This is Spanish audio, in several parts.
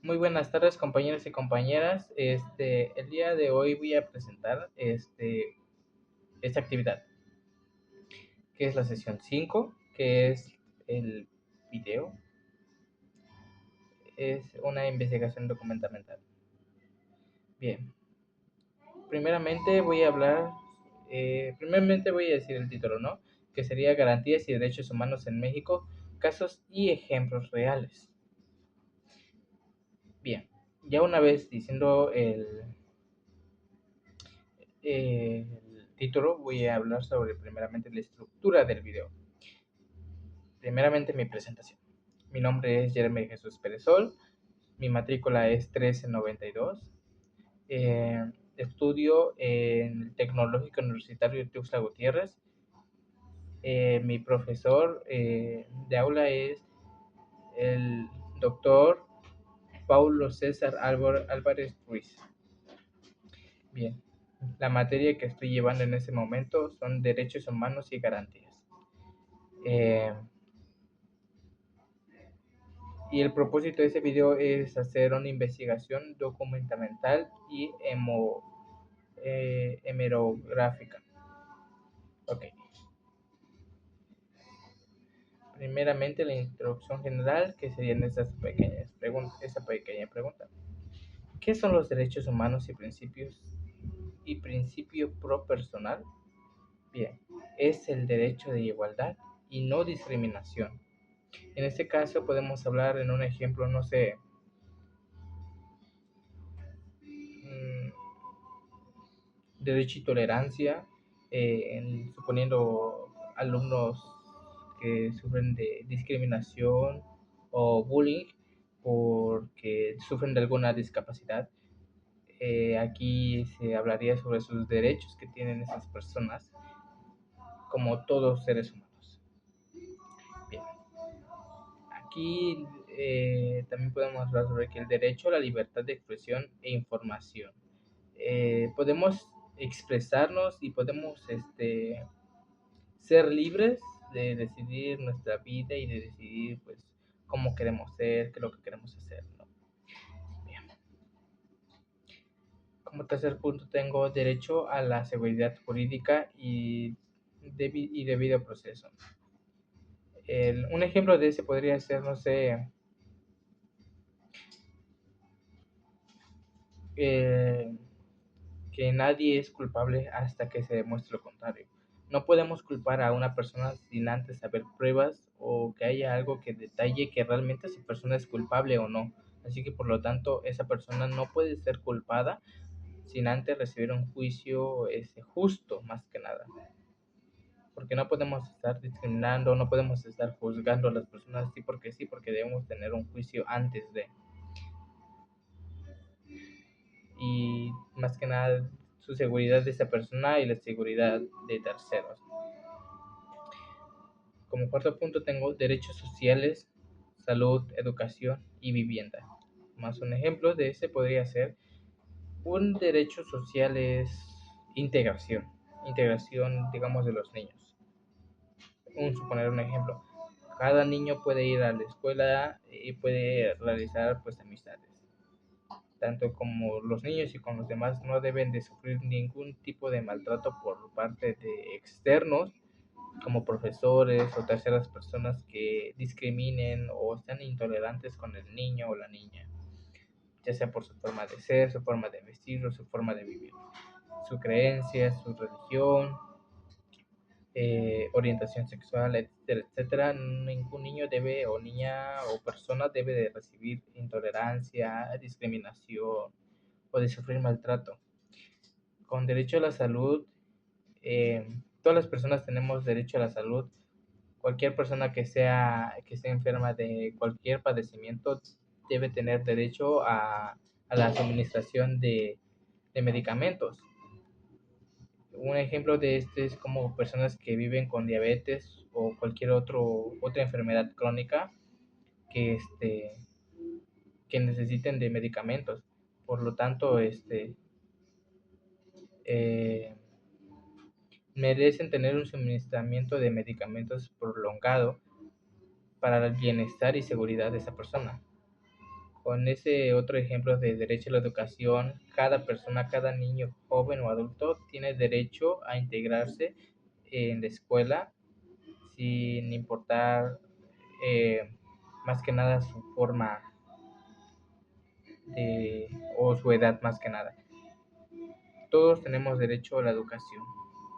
Muy buenas tardes, compañeros y compañeras. El día de hoy voy a presentar esta actividad, que es la sesión 5, que es el video. Es una investigación documental. Bien, primeramente voy a decir el título, ¿no? Que sería Garantías y Derechos Humanos en México, casos y ejemplos reales. Bien, ya una vez diciendo el título, voy a hablar sobre primeramente la estructura del video. Primeramente mi presentación. Mi nombre es Jeremy Jesús Pérez-Sol, mi matrícula es 1392. Estudio en el Tecnológico Universitario de Tuxtla Gutiérrez. Mi profesor de aula es el doctor Paulo César Álvarez Ruiz. Bien, la materia que estoy llevando en ese momento son derechos humanos y garantías. Y el propósito de ese video es hacer una investigación documental y hemerográfica. Ok. Primeramente la introducción general, que serían esa pequeña pregunta. ¿Qué son los derechos humanos y principio pro personal? Bien, es el derecho de igualdad y no discriminación. En este caso podemos hablar en un ejemplo, no sé, mm, derecho y tolerancia, suponiendo alumnos que sufren de discriminación o bullying porque sufren de alguna discapacidad. Aquí se hablaría sobre sus derechos que tienen esas personas, como todos seres humanos. Bien, aquí también podemos hablar sobre que el derecho a la libertad de expresión e información. Podemos expresarnos y podemos ser libres de decidir nuestra vida y de decidir pues cómo queremos ser, qué es lo que queremos hacer, ¿no? Bien. Como tercer punto tengo derecho a la seguridad jurídica y debido proceso. Un ejemplo de ese podría ser, no sé, eh, que nadie es culpable hasta que se demuestre lo contrario. No podemos culpar a una persona sin antes saber pruebas o que haya algo que detalle que realmente esa persona es culpable o no. Así que por lo tanto esa persona no puede ser culpada sin antes recibir un juicio justo más que nada. Porque no podemos estar discriminando, no podemos estar juzgando a las personas sí, porque debemos tener un juicio antes de. Y más que nada su seguridad de esa persona y la seguridad de terceros. Como cuarto punto tengo derechos sociales, salud, educación y vivienda. Más un ejemplo de ese podría ser un derecho social es integración digamos de los niños. Suponer un ejemplo, cada niño puede ir a la escuela y puede realizar pues amistades tanto como los niños y con los demás no deben de sufrir ningún tipo de maltrato por parte de externos como profesores o terceras personas que discriminen o sean intolerantes con el niño o la niña, ya sea por su forma de ser, su forma de vestir o su forma de vivir, su creencia, su religión, orientación sexual, etcétera, etcétera. Ningún niño debe o niña o persona debe de recibir intolerancia, discriminación o de sufrir maltrato. Con derecho a la salud, todas las personas tenemos derecho a la salud. Cualquier persona que esté enferma de cualquier padecimiento debe tener derecho a la administración de medicamentos. Un ejemplo de este es como personas que viven con diabetes o cualquier otra enfermedad crónica que, que necesiten de medicamentos. Por lo tanto, eh, merecen tener un suministramiento de medicamentos prolongado para el bienestar y seguridad de esa persona. Con ese otro ejemplo de derecho a la educación, cada persona, cada niño, joven o adulto tiene derecho a integrarse en la escuela sin importar eh, más que nada su forma o su edad más que nada. Todos tenemos derecho a la educación,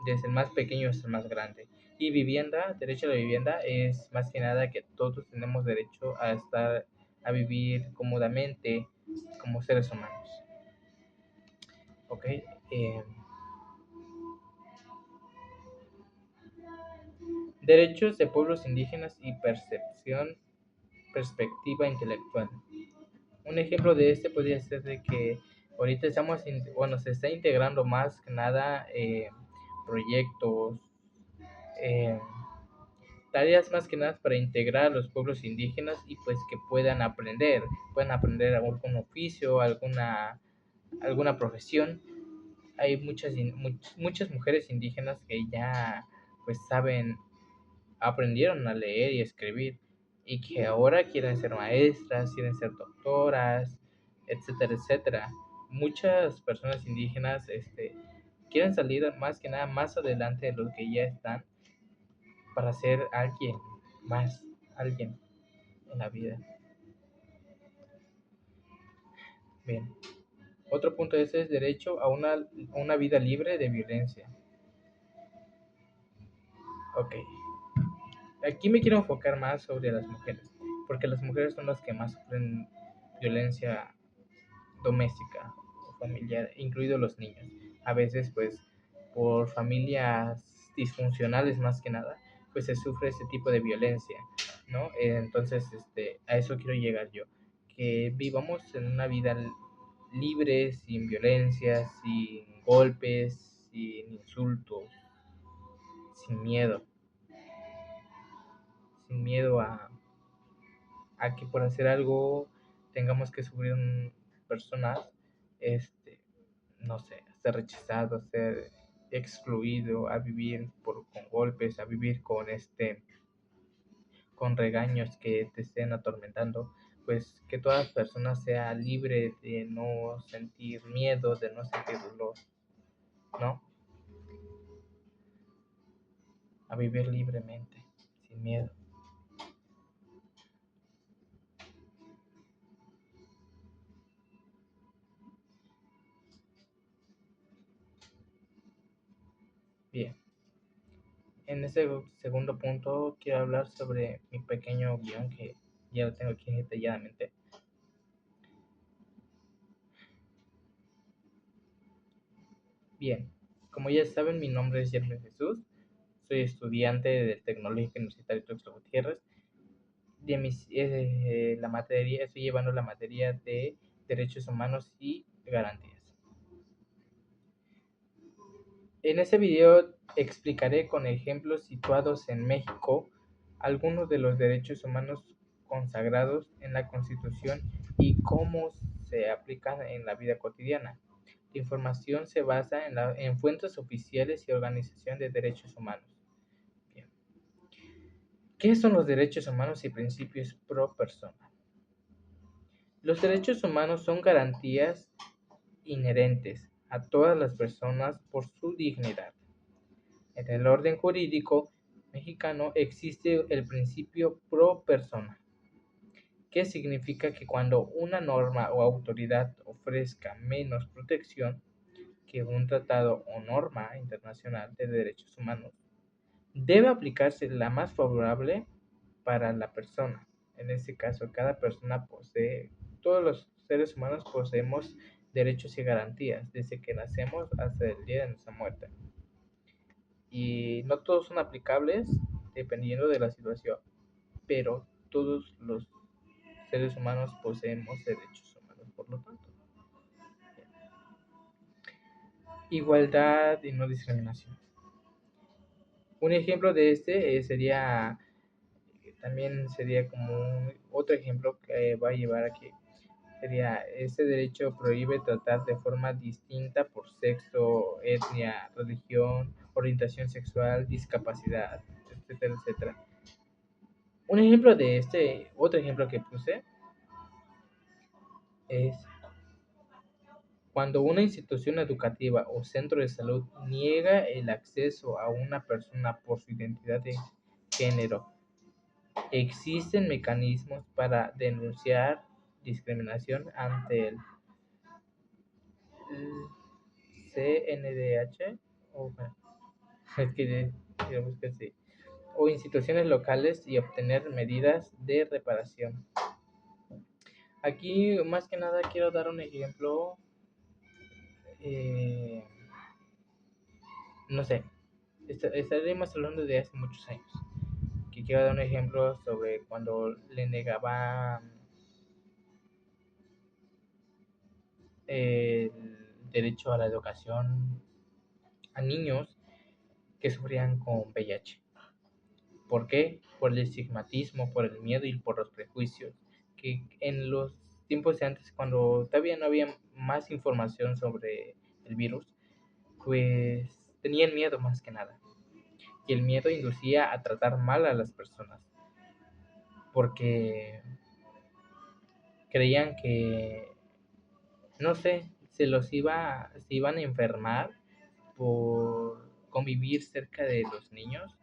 desde el más pequeño hasta el más grande. Y vivienda, derecho a la vivienda es más que nada que todos tenemos derecho a estar, a vivir cómodamente como seres humanos. ¿Ok? Eh, Derechos de pueblos indígenas y perspectiva intelectual. Un ejemplo de este podría ser de que ahorita bueno, se está integrando más que nada proyectos, eh, tareas más que nada para integrar a los pueblos indígenas y pues que puedan aprender algún oficio, alguna profesión. Hay muchas mujeres indígenas que ya pues aprendieron a leer y escribir y que ahora quieren ser maestras, quieren ser doctoras, etcétera, etcétera. Muchas personas indígenas quieren salir más que nada más adelante de los que ya están para ser alguien en la vida. Bien. Otro punto de ese es derecho a una vida libre de violencia. Ok. Aquí me quiero enfocar más sobre las mujeres, porque las mujeres son las que más sufren violencia doméstica o familiar, incluidos los niños. A veces, pues, por familias disfuncionales más que nada, pues se sufre ese tipo de violencia, ¿no? Entonces, a eso quiero llegar yo, que vivamos en una vida libre, sin violencia, sin golpes, sin insultos, sin miedo, sin miedo a que por hacer algo tengamos que sufrir personas, este, no sé, ser rechazado, ser excluido, a vivir con golpes, a vivir con regaños que te estén atormentando, pues que todas las personas sea libre de no sentir miedo, de no sentir dolor, ¿no? A vivir libremente, sin miedo. Bien, en ese segundo punto quiero hablar sobre mi pequeño guión que ya lo tengo aquí detalladamente. Bien, como ya saben, mi nombre es Jeremy Jesús, soy estudiante del Tecnológico Universitario Tuxtla Gutiérrez. Estoy llevando la materia de Derechos Humanos y Garantías. En este video explicaré con ejemplos situados en México algunos de los derechos humanos consagrados en la Constitución y cómo se aplican en la vida cotidiana. La información se basa en fuentes oficiales y organización de derechos humanos. Bien. ¿Qué son los derechos humanos y principios pro persona? Los derechos humanos son garantías inherentes a todas las personas por su dignidad. En el orden jurídico mexicano existe el principio pro persona, que significa que cuando una norma o autoridad ofrezca menos protección que un tratado o norma internacional de derechos humanos, debe aplicarse la más favorable para la persona. En este caso, cada persona todos los seres humanos poseemos derechos y garantías desde que nacemos hasta el día de nuestra muerte. Y no todos son aplicables dependiendo de la situación, pero todos los seres humanos poseemos derechos humanos, por lo tanto. Igualdad y no discriminación. Un ejemplo de también sería como otro ejemplo que va a llevar aquí. Sería, este derecho prohíbe tratar de forma distinta por sexo, etnia, religión, orientación sexual, discapacidad, etcétera, etcétera. Un ejemplo de otro ejemplo que puse, es cuando una institución educativa o centro de salud niega el acceso a una persona por su identidad de género. Existen mecanismos para denunciar discriminación ante el CNDH o, bueno, es que digamos que sí, o instituciones locales y obtener medidas de reparación. Aquí más que nada quiero dar un ejemplo, eh, no sé, estaremos hablando de hace muchos años. Que quiero dar un ejemplo sobre cuando le negaban el derecho a la educación a niños que sufrían con VIH. ¿Por qué? Por el estigmatismo, por el miedo y por los prejuicios. Que en los tiempos de antes, cuando todavía no había más información sobre el virus, pues tenían miedo más que nada. Y el miedo inducía a tratar mal a las personas. Porque creían que, no sé, se iban a enfermar por convivir cerca de los niños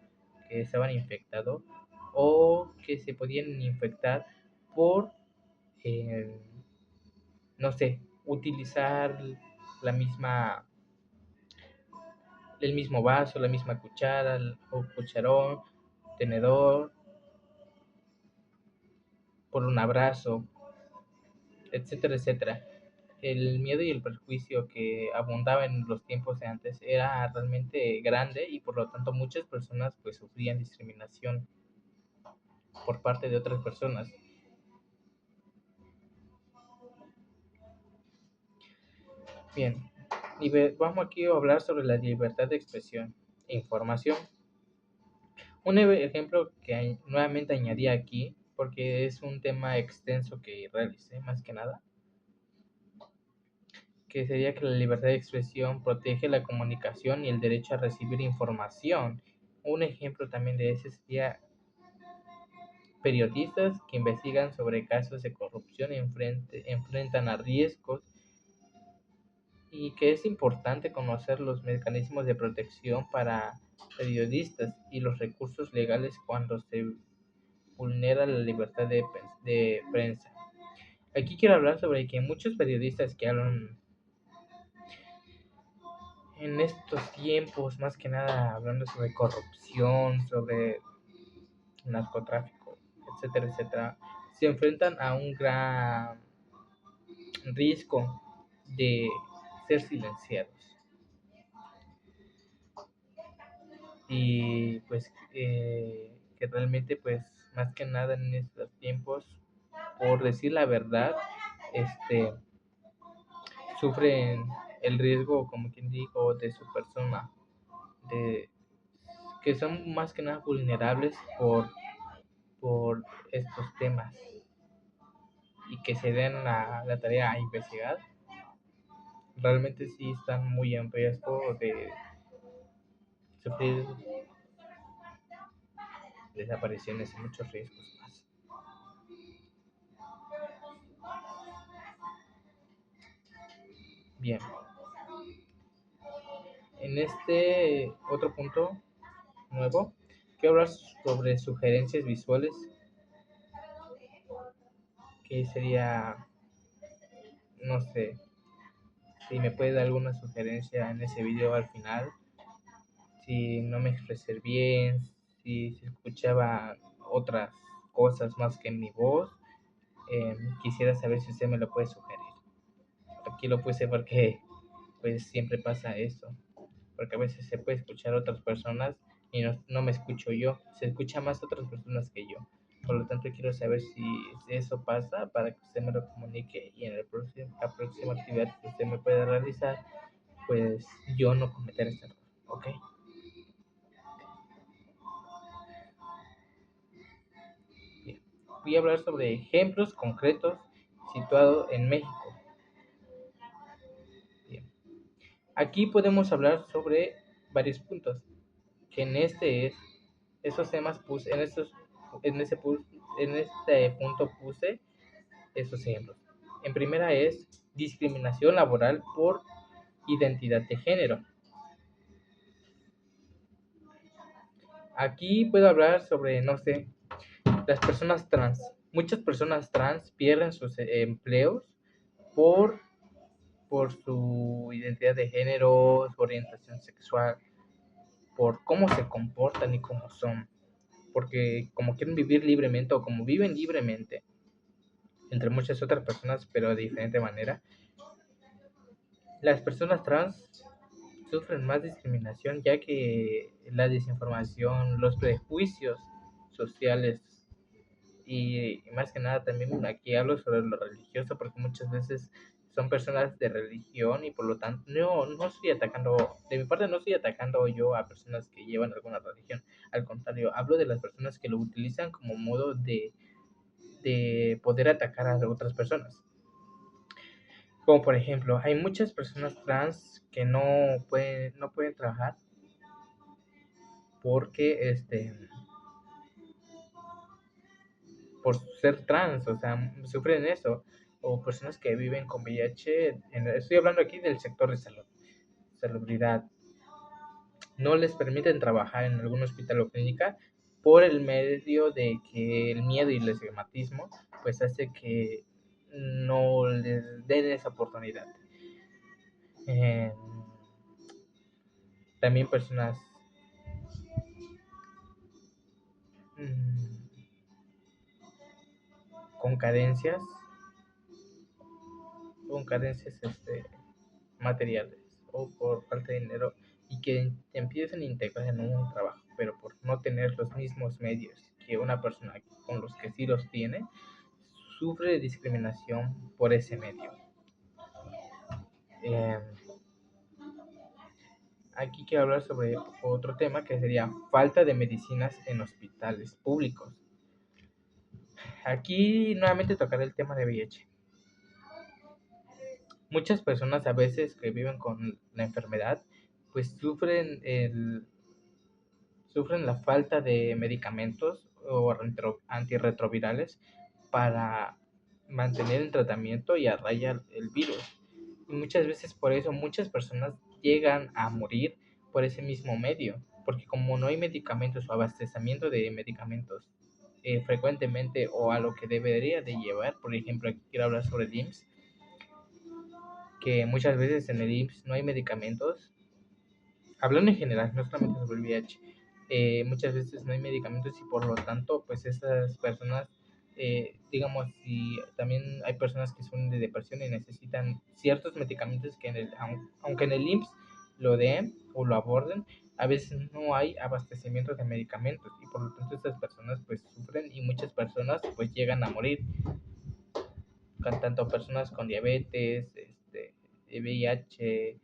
que estaban infectados o que se podían infectar por, eh, no sé, utilizar la misma, el mismo vaso, la misma cuchara o cucharón, tenedor, por un abrazo, etcétera, etcétera. El miedo y el prejuicio que abundaba en los tiempos de antes era realmente grande y por lo tanto muchas personas pues sufrían discriminación por parte de otras personas. Bien, vamos aquí a hablar sobre la libertad de expresión e información. Un ejemplo que nuevamente añadí aquí, porque es un tema extenso que realicé más que nada, que sería que la libertad de expresión protege la comunicación y el derecho a recibir información. Un ejemplo también de ese sería periodistas que investigan sobre casos de corrupción enfrentan a riesgos y que es importante conocer los mecanismos de protección para periodistas y los recursos legales cuando se vulnera la libertad de prensa. Aquí quiero hablar sobre que muchos periodistas que hablan en estos tiempos, más que nada hablando sobre corrupción, sobre narcotráfico, etcétera, etcétera, se enfrentan a un gran riesgo de ser silenciados. Y pues que realmente pues más que nada en estos tiempos, por decir la verdad, este, sufren el riesgo, como quien digo, de su persona, de que son más que nada vulnerables por estos temas y que se den la tarea a investigar, realmente sí están muy en riesgo de sufrir desapariciones y muchos riesgos más. Bien, en este otro punto nuevo, quiero hablar sobre sugerencias visuales, que sería, no sé, si me puede dar alguna sugerencia en ese video al final, si no me expresé bien, si se escuchaba otras cosas más que mi voz, quisiera saber si usted me lo puede sugerir. Aquí lo puse porque pues siempre pasa eso, porque a veces se puede escuchar otras personas y no me escucho yo, se escucha más otras personas que yo. Por lo tanto, quiero saber si eso pasa para que usted me lo comunique y en la próxima actividad que usted me pueda realizar, pues yo no cometer este error. ¿Ok? Bien. Voy a hablar sobre ejemplos concretos situados en México. Bien. Aquí podemos hablar sobre varios puntos, que en esos temas puse, en este punto puse esos ejemplos. En primera es discriminación laboral por identidad de género. Aquí puedo hablar sobre, no sé, las personas trans. Muchas personas trans pierden sus empleos por, por su identidad de género, su orientación sexual, por cómo se comportan y cómo son. Porque como quieren vivir libremente o como viven libremente, entre muchas otras personas, pero de diferente manera, las personas trans sufren más discriminación ya que la desinformación, los prejuicios sociales y más que nada también aquí hablo sobre lo religioso porque muchas veces son personas de religión y por lo tanto no estoy atacando, de mi parte no estoy atacando yo a personas que llevan alguna religión, al contrario, hablo de las personas que lo utilizan como modo de poder atacar a otras personas. Como por ejemplo, hay muchas personas trans que no pueden trabajar porque por ser trans, o sea, sufren eso, o personas que viven con VIH, estoy hablando aquí del sector de salud, salubridad, no les permiten trabajar en algún hospital o clínica por el medio de que el miedo y el estigmatismo pues hace que no les den esa oportunidad. Eh, También personas mm, con carencias, con carencias materiales o por falta de dinero y que empiecen a integrar en un trabajo, pero por no tener los mismos medios que una persona con los que sí los tiene, sufre discriminación por ese medio. Eh, Aquí quiero hablar sobre otro tema que sería falta de medicinas en hospitales públicos. Aquí nuevamente tocaré el tema de VIH. Muchas personas a veces que viven con la enfermedad, pues sufren la falta de medicamentos o antirretrovirales para mantener el tratamiento y a raya el virus. Y muchas veces por eso muchas personas llegan a morir por ese mismo medio, porque como no hay medicamentos o abastecimiento de medicamentos frecuentemente o a lo que debería de llevar, por ejemplo, aquí quiero hablar sobre el IMSS, que muchas veces en el IMSS no hay medicamentos, hablando en general, no solamente sobre el VIH, muchas veces no hay medicamentos y por lo tanto, pues esas personas, digamos, si también hay personas que son de depresión y necesitan ciertos medicamentos que aunque en el IMSS lo den o lo aborden, a veces no hay abastecimiento de medicamentos y por lo tanto estas personas pues sufren y muchas personas pues llegan a morir, con tanto personas con diabetes, VIH,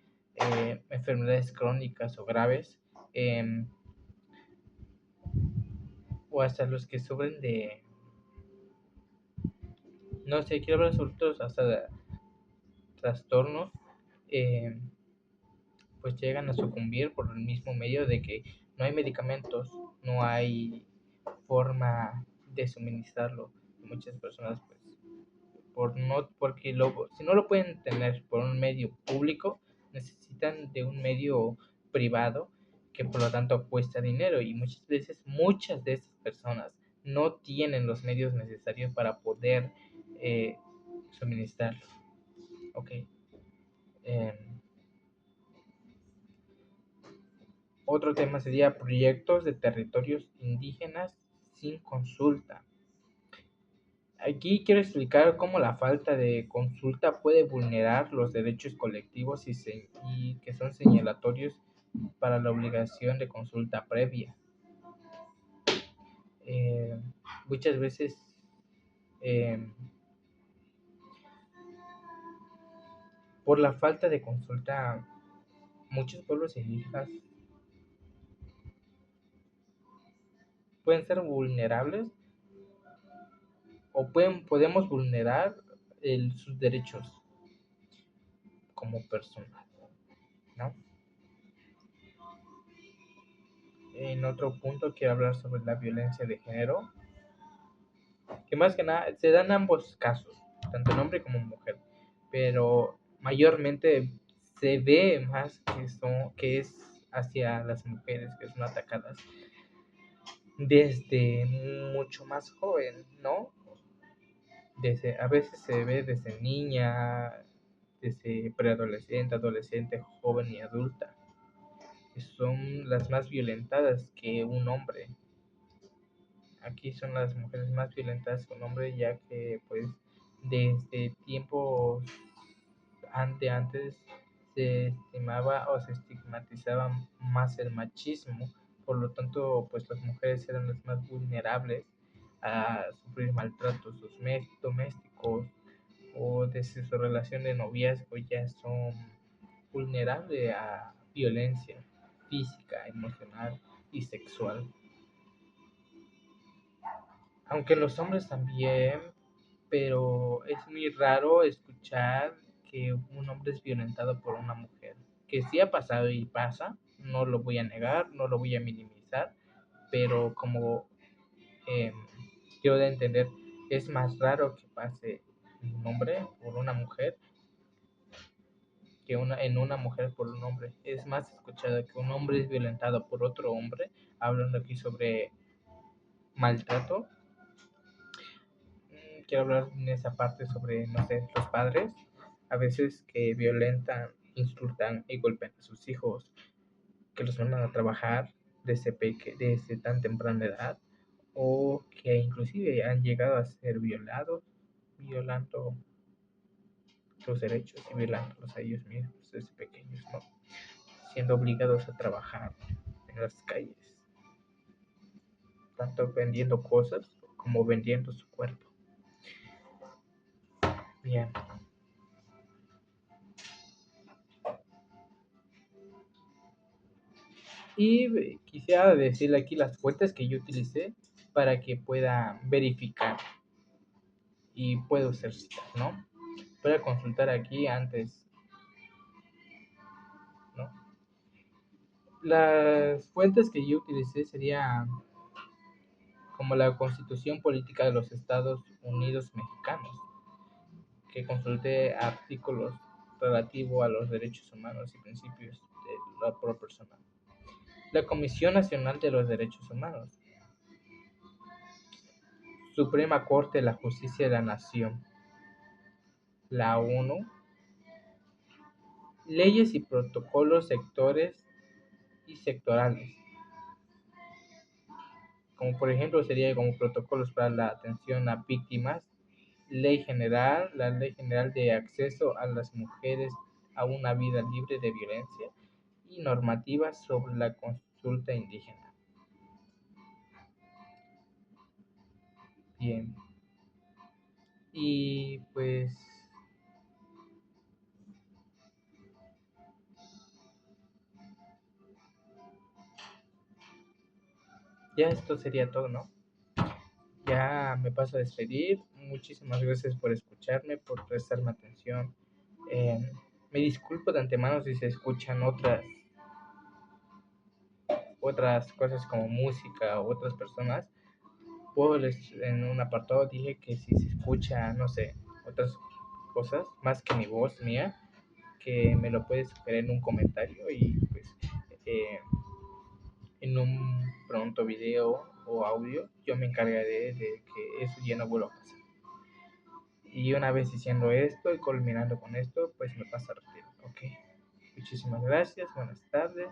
enfermedades crónicas o graves, eh, o hasta los que sufren de, no sé, quiero hablar sobre otros hasta de trastornos, eh, pues llegan a sucumbir por el mismo medio de que no hay medicamentos, no hay forma de suministrarlo. Muchas personas pues porque si no lo pueden tener por un medio público, necesitan de un medio privado que por lo tanto cuesta dinero y muchas veces muchas de esas personas no tienen los medios necesarios para poder eh, suministrarlo. Ok. Eh, Otro tema sería proyectos de territorios indígenas sin consulta. Aquí quiero explicar cómo la falta de consulta puede vulnerar los derechos colectivos y que son señalatorios para la obligación de consulta previa. Eh, Muchas veces eh, por la falta de consulta, muchos pueblos indígenas pueden ser vulnerables o podemos vulnerar sus derechos como personas, ¿no? En otro punto quiero hablar sobre la violencia de género, que más que nada se dan ambos casos. tanto en hombre como en mujer, pero mayormente se ve más que es hacia las mujeres que son atacadas desde mucho más joven, ¿no? A veces se ve desde niña, desde preadolescente, adolescente, joven y adulta, que son las más violentadas que un hombre. Aquí son las mujeres más violentadas que un hombre, ya que pues desde tiempos antes se estimaba o se estigmatizaba más el machismo, por lo tanto pues las mujeres eran las más vulnerables a sufrir maltratos domésticos, o desde su relación de noviazgo ya son vulnerables a violencia física, emocional y sexual. Aunque los hombres también, pero es muy raro escuchar que un hombre es violentado por una mujer. Que sí ha pasado y pasa, no lo voy a negar, no lo voy a minimizar, pero como eh, quiero de entender, es más raro que pase un hombre por una mujer que en una mujer por un hombre. Es más escuchado que un hombre es violentado por otro hombre, hablando aquí sobre maltrato. Quiero hablar en esa parte sobre, no sé, los padres, a veces que violentan, insultan y golpean a sus hijos, que los mandan a trabajar desde tan temprana edad, o que inclusive han llegado a ser violados, violando sus derechos y violándolos a ellos mismos desde pequeños, ¿no? Siendo obligados a trabajar en las calles, tanto vendiendo cosas como vendiendo su cuerpo. Bien. Y quisiera decirle aquí las fuentes que yo utilicé para que pueda verificar y pueda usar citas, ¿no? Pueda consultar aquí antes, ¿no? Las fuentes que yo utilicé serían como la Constitución Política de los Estados Unidos Mexicanos, que consulté artículos relativos a los derechos humanos y principios de la pro persona. La Comisión Nacional de los Derechos Humanos, Suprema Corte de la Justicia de la Nación, la ONU, leyes y protocolos sectores y sectorales, como por ejemplo sería como protocolos para la atención a víctimas, la Ley General de Acceso a las Mujeres a una Vida Libre de Violencia y normativas sobre la consulta indígena. Bien, y pues ya esto sería todo, ¿no? Ya me paso a despedir. Muchísimas gracias por escucharme, por prestarme atención. Eh, Me disculpo de antemano si se escuchan otras cosas como música o otras personas. En un apartado dije que si se escucha, no sé, otras cosas más que mi voz mía, que me lo puedes sugerir en un comentario y pues eh, en un pronto video o audio yo me encargaré de que eso ya no vuelva a pasar. Y una vez diciendo esto y culminando con esto, pues me paso a retirar. Ok. Muchísimas gracias. Buenas tardes.